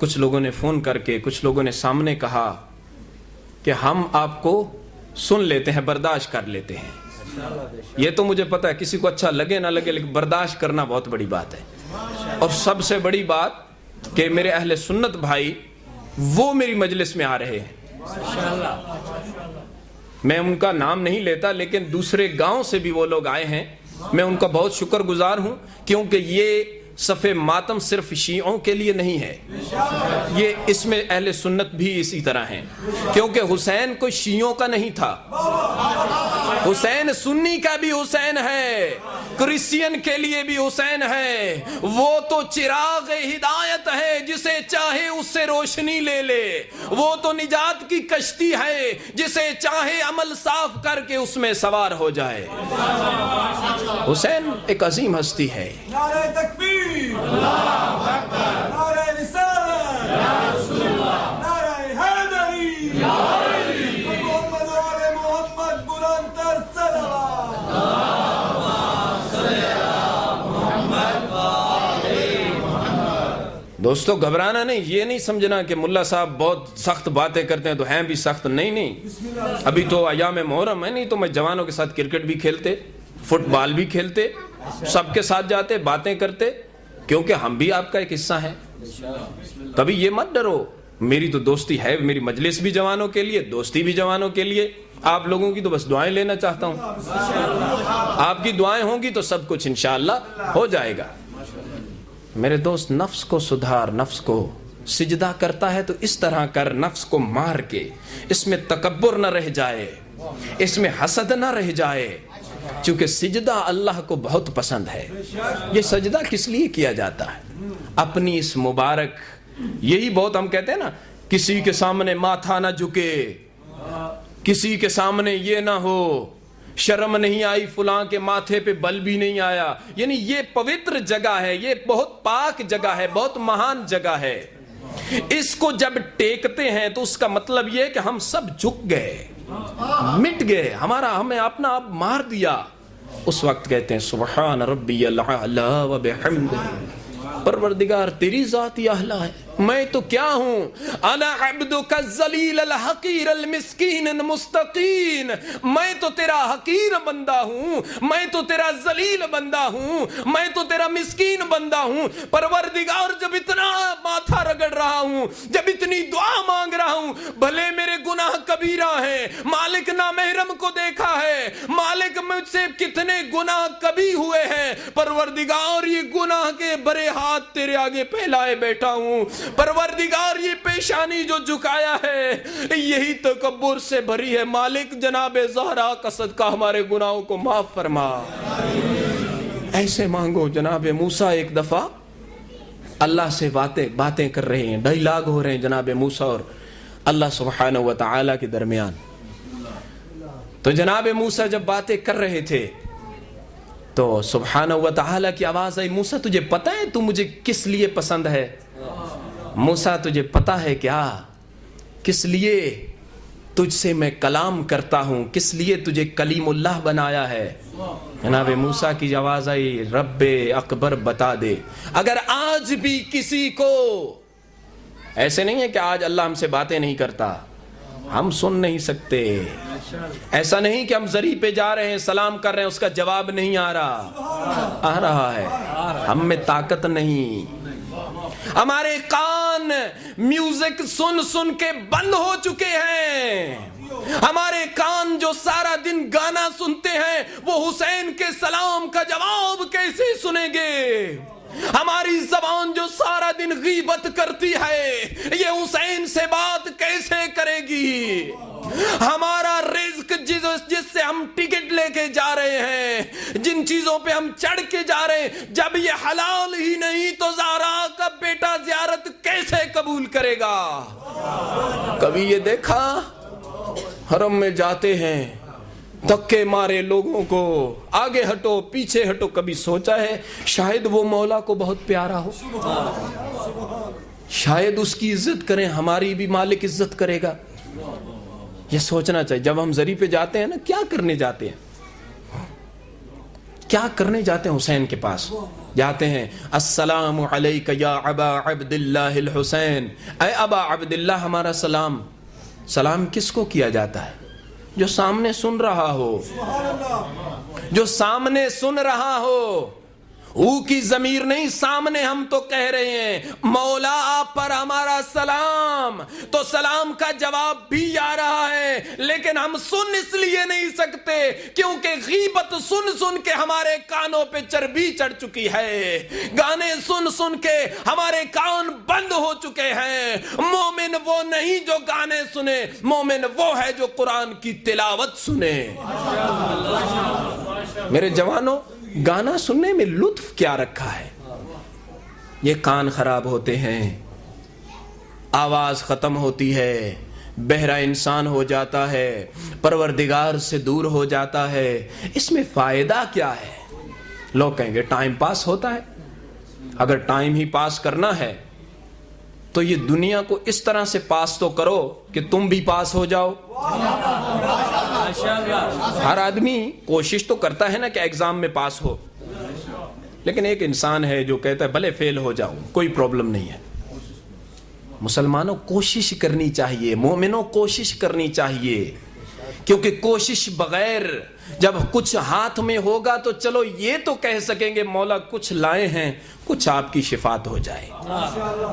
کچھ لوگوں نے فون کر کے، کچھ لوگوں نے سامنے کہا کہ ہم آپ کو سن لیتے ہیں، برداشت کر لیتے ہیں. یہ تو مجھے پتا ہے کسی کو اچھا لگے نہ لگے، لیکن برداشت کرنا بہت بڑی بات ہے. اور سب سے بڑی بات کہ میرے اہل سنت بھائی وہ میری مجلس میں آ رہے ہیں. میں ان کا نام نہیں لیتا، لیکن دوسرے گاؤں سے بھی وہ لوگ آئے ہیں. میں ان کا بہت شکر گزار ہوں، کیونکہ یہ صف ماتم صرف شیعوں کے لیے نہیں ہے، یہ اس میں اہل سنت بھی اسی طرح ہیں. کیونکہ حسین کوئی شیعوں کا نہیں تھا، حسین سنی کا بھی حسین ہے، کرسچین کے لیے بھی حسین ہے. وہ تو چراغ ہدایت ہے، جسے چاہے اس سے روشنی لے لے. وہ تو نجات کی کشتی ہے، جسے چاہے عمل صاف کر کے اس میں سوار ہو جائے. حسین ایک عظیم ہستی ہے. نعرہ تکبیر، اللہ اکبر، نعرہ رسالت، یا رسول اللہ، نعرہ حیدری، یا علی، محمد و آل محمد، بلند تر صلوات. دوستو گھبرانا نہیں، یہ نہیں سمجھنا کہ ملا صاحب بہت سخت باتیں کرتے ہیں تو ہیں بھی سخت. نہیں، ابھی تو ایام محرم ہے. نہیں تو میں جوانوں کے ساتھ کرکٹ بھی کھیلتے، فٹ بال بھی کھیلتے، سب کے ساتھ جاتے، باتیں کرتے، کیونکہ ہم بھی آپ کا ایک حصہ ہیں. کبھی یہ مت ڈرو، میری تو دوستی ہے، میری مجلس بھی جوانوں کے لیے، دوستی بھی جوانوں کے لیے. آپ لوگوں کی تو بس دعائیں لینا چاہتا ہوں. آپ کی دعائیں ہوں گی تو سب کچھ انشاءاللہ ہو جائے گا. میرے دوست، نفس کو سدھار. نفس کو سجدہ کرتا ہے تو اس طرح کر، نفس کو مار کے. اس میں تکبر نہ رہ جائے، اس میں حسد نہ رہ جائے، چونکہ سجدہ اللہ کو بہت پسند ہے. یہ سجدہ کس لیے کیا جاتا ہے؟ اپنی اس مبارک، یہی بہت ہم کہتے ہیں نا، کسی کے سامنے ماتھا نہ جھکے، کسی کے سامنے یہ نہ ہو، شرم نہیں آئی فلاں کے ماتھے پہ بل بھی نہیں آیا. یعنی یہ پوتر جگہ ہے، یہ بہت پاک جگہ ہے، بہت مہان جگہ ہے. اس کو جب ٹیکتے ہیں تو اس کا مطلب یہ کہ ہم سب جھک گئے، مٹ گئے، ہمیں اپنا آپ مار دیا. اس وقت کہتے ہیں سبحان ربی الاعلی و بحمدہ، پروردگار تیری ذات ہی اعلیٰ ہے، میں تو کیا ہوں. انا عبدک الذلیل الحقیر المسکین المستقین، میں تو تیرا حقیر بندہ ہوں، میں تو تیرا ذلیل بندہ ہوں، میں تو تیرا مسکین بندہ ہوں. پروردگار جب اتنا ماتھا رگڑ رہا ہوں، جب اتنی دعا مانگ رہا ہوں، بھلے میرے گناہ کبیرہ ہیں، مالک نامحرم کو دیکھا ہے، مالک مجھ سے کتنے گناہ کبھی ہوئے ہیں، پروردگار یہ گناہ کے برے ہاتھ تیرے آگے پھیلائے بیٹھا ہوں. پروردگار یہ پیشانی جو جھکایا ہے یہی تکبر سے بھری ہے. مالک جناب زہرا کا صدقہ ہمارے گناہوں کو معاف فرما. ایسے مانگو. جناب موسیٰ ایک دفعہ اللہ سے باتیں کر رہے ہیں، ڈائیلاگ ہو رہے ہیں جناب موسیٰ اور اللہ سبحانہ و تعالی کے درمیان. تو جناب موسیٰ جب باتیں کر رہے تھے تو سبحانہ و تعالی کی آواز آئی، موسیٰ تجھے پتہ ہے تو مجھے کس لیے پسند ہے؟ موسیٰ تجھے پتہ ہے کیا کس لیے تجھ سے میں کلام کرتا ہوں، کس لیے تجھے کلیم اللہ بنایا ہے؟ جناب موسیٰ کی آواز آئی، رب اکبر بتا دے. اگر آج بھی کسی کو، ایسے نہیں ہے کہ آج اللہ ہم سے باتیں نہیں کرتا، ہم سن نہیں سکتے. ایسا نہیں کہ ہم زری پہ جا رہے ہیں، سلام کر رہے ہیں، اس کا جواب نہیں آ رہا ہے. ہم میں طاقت نہیں. ہمارے کان میوزک سن سن کے بند ہو چکے ہیں. ہمارے کان جو سارا دن گانا سنتے ہیں وہ حسین کے سلام کا جواب کیسے سنیں گے؟ ہماری زبان جو سارا دن غیبت کرتی ہے یہ حسین سے بات کیسے کرے گی؟ ہمارا رزق جس سے ہم ٹکٹ لے کے جا رہے ہیں، جن چیزوں پہ ہم چڑھ کے جا رہے ہیں، جب یہ حلال ہی نہیں تو زہرا کا بیٹا زیارت کیسے قبول کرے گا؟ کبھی یہ دیکھا حرم میں جاتے ہیں، دھکے مارے لوگوں کو، آگے ہٹو پیچھے ہٹو. کبھی سوچا ہے شاید وہ مولا کو بہت پیارا ہو، شاید اس کی عزت کریں، ہماری بھی مالک عزت کرے گا. یہ سوچنا چاہیے. جب ہم زری پہ جاتے ہیں نا، کیا کرنے جاتے ہیں؟ کیا کرنے جاتے ہیں حسین کے پاس؟ جاتے ہیں السلام علیک یا ابا عبد اللہ الحسین، اے ابا عبد اللہ ہمارا سلام۔ سلام کس کو کیا جاتا ہے؟ جو سامنے سن رہا ہو، جو سامنے سن رہا ہو۔ او کی ضمیر نہیں، سامنے ہم تو کہہ رہے ہیں مولا آپ پر ہمارا سلام، تو سلام کا جواب بھی آ رہا ہے، لیکن ہم سن اس لیے نہیں سکتے کیونکہ غیبت سن سن کے ہمارے کانوں پہ چربی چڑھ چکی ہے، گانے سن سن کے ہمارے کان بند ہو چکے ہیں۔ مومن وہ نہیں جو گانے سنے، مومن وہ ہے جو قرآن کی تلاوت سنے۔ میرے جوانوں، گانا سننے میں لطف کیا رکھا ہے؟ یہ کان خراب ہوتے ہیں، آواز ختم ہوتی ہے، بہرا انسان ہو جاتا ہے، پروردگار سے دور ہو جاتا ہے۔ اس میں فائدہ کیا ہے؟ لوگ کہیں گے ٹائم پاس ہوتا ہے۔ اگر ٹائم ہی پاس کرنا ہے تو یہ دنیا کو اس طرح سے پاس تو کرو کہ تم بھی پاس ہو جاؤ۔ ہر آدمی کوشش تو کرتا ہے نا کہ ایگزام میں پاس ہو، لیکن ایک انسان ہے جو کہتا ہے بھلے فیل ہو جاؤ کوئی پرابلم نہیں ہے۔ مسلمانوں کوشش کرنی چاہیے، مومنوں کوشش کرنی چاہیے، کیونکہ کوشش بغیر جب کچھ ہاتھ میں ہوگا تو چلو یہ تو کہہ سکیں گے مولا کچھ لائے ہیں، کچھ آپ کی شفاعت ہو جائے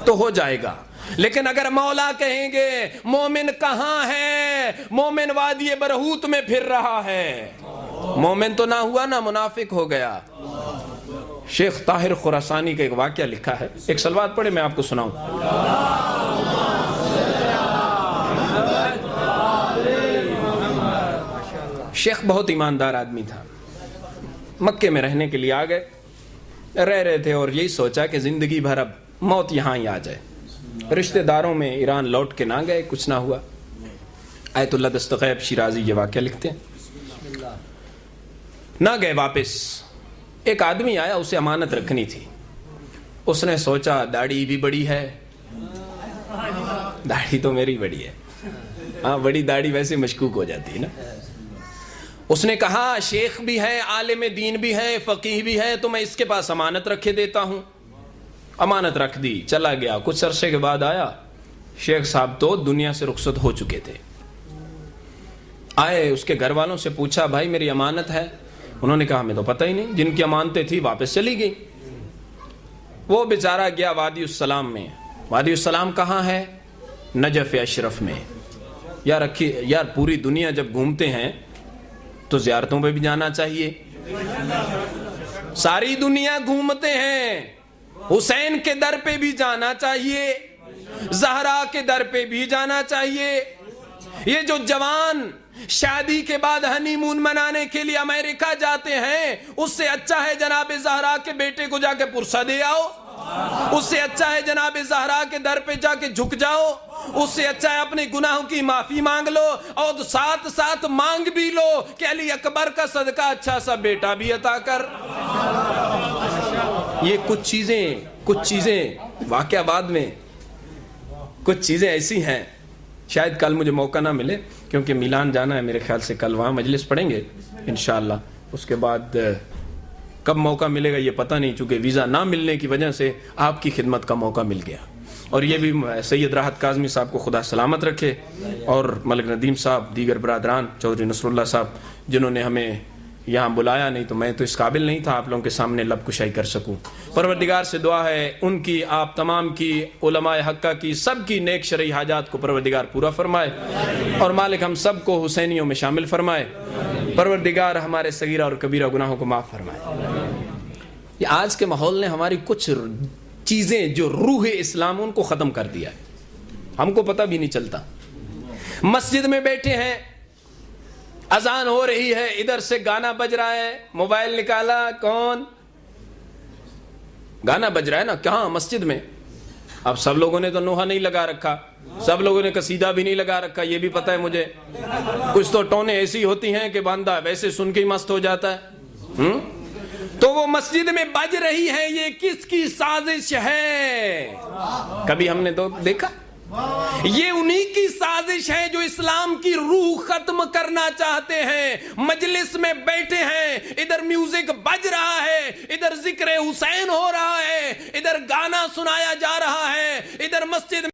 تو ہو جائے گا۔ لیکن اگر مولا کہیں گے مومن کہاں ہے، مومن وادی برہوت میں پھر رہا ہے، مومن تو نہ ہوا نہ منافق ہو گیا۔ شیخ طاہر خراسانی کا ایک واقعہ لکھا ہے، ایک صلوات پڑھے میں آپ کو سناؤں۔ شیخ بہت ایماندار آدمی تھا، مکے میں رہنے کے لیے آ گئے، رہ رہے تھے اور یہی سوچا کہ زندگی بھر اب موت یہاں ہی آ جائے۔ رشتہ داروں میں ایران لوٹ کے نہ گئے، کچھ نہ ہوا۔ آیت اللہ دستغیب شیرازی یہ واقعہ لکھتے ہیں، نہ گئے واپس۔ ایک آدمی آیا، اسے امانت رکھنی تھی۔ اس نے سوچا داڑھی بھی بڑی ہے، داڑھی تو میری بڑی ہے، ہاں بڑی داڑھی ویسے مشکوک ہو جاتی ہے نا۔ اس نے کہا شیخ بھی ہے، عالم دین بھی ہے، فقیہ بھی ہے، تو میں اس کے پاس امانت رکھے دیتا ہوں۔ امانت رکھ دی، چلا گیا۔ کچھ عرصے کے بعد آیا، شیخ صاحب تو دنیا سے رخصت ہو چکے تھے۔ آئے، اس کے گھر والوں سے پوچھا بھائی میری امانت ہے؟ انہوں نے کہا ہمیں تو پتہ ہی نہیں، جن کی امانتیں تھی واپس چلی گئی۔ وہ بیچارہ گیا وادی السلام میں۔ وادی السلام کہاں ہے؟ نجف اشرف میں۔ یار پوری دنیا جب گھومتے ہیں تو زیارتوں پہ بھی جانا چاہیے۔ ساری دنیا گھومتے ہیں، حسین کے در پہ بھی جانا چاہیے، زہرا کے در پہ بھی جانا چاہیے۔ یہ جو جوان شادی کے بعد ہنی مون منانے کے لیے امریکہ جاتے ہیں، اس سے اچھا ہے جناب زہرا کے بیٹے کو جا کے پرسہ دے آؤ، اس سے اچھا ہے جناب زہرا کے در پہ جا کے جھک جاؤ، اس سے اچھا ہے اپنے گناہوں کی معافی مانگ لو اور ساتھ ساتھ مانگ بھی لو کہ علی اکبر کا صدقہ اچھا سا بیٹا بھی عطا کر۔ یہ کچھ چیزیں واقعہ بعد میں کچھ چیزیں ایسی ہیں، شاید کل مجھے موقع نہ ملے کیونکہ میلان جانا ہے میرے خیال سے، کل وہاں مجلس پڑھیں گے انشاءاللہ۔ اس کے بعد کب موقع ملے گا یہ پتہ نہیں، چونکہ ویزا نہ ملنے کی وجہ سے آپ کی خدمت کا موقع مل گیا۔ اور یہ بھی سید راحت کاظمی صاحب کو خدا سلامت رکھے، اور ملک ندیم صاحب، دیگر برادران، چودھری نصر اللہ صاحب جنہوں نے ہمیں یہاں بلایا، نہیں تو میں تو اس قابل نہیں تھا آپ لوگوں کے سامنے لب کشائی کر سکوں۔ پروردگار سے دعا ہے ان کی، آپ تمام کی، علماء حقہ کی، سب کی نیک شرعی حاجات کو پروردگار پورا فرمائے، اور مالک ہم سب کو حسینیوں میں شامل فرمائے۔ پروردگار ہمارے صغیرہ اور کبیرہ گناہوں کو معاف فرمائے۔ یہ آج کے ماحول نے ہماری کچھ چیزیں جو روح اسلام ان کو ختم کر دیا ہے، ہم کو پتہ بھی نہیں چلتا۔ مسجد میں بیٹھے ہیں، اذان ہو رہی ہے، ادھر سے گانا بج رہا ہے، موبائل نکالا، کون گانا بج رہا ہے نا، کہاں؟ مسجد میں۔ اب سب لوگوں نے تو نوحہ نہیں لگا رکھا، سب لوگوں نے قصیدہ بھی نہیں لگا رکھا، یہ بھی پتہ ہے مجھے۔ کچھ تو ٹونیں ایسی ہوتی ہیں کہ بندہ ویسے سن کے ہی مست ہو جاتا ہے۔ تو وہ مسجد میں بج رہی ہے، یہ کس کی سازش ہے؟ کبھی ہم نے تو دیکھا یہ انہی کی سازش ہے جو اسلام کی روح ختم کرنا چاہتے ہیں. مجلس میں بیٹھے ہیں, ادھر میوزک بج رہا ہے, ادھر ذکر حسین ہو رہا ہے, ادھر گانا سنایا جا رہا ہے, ادھر مسجد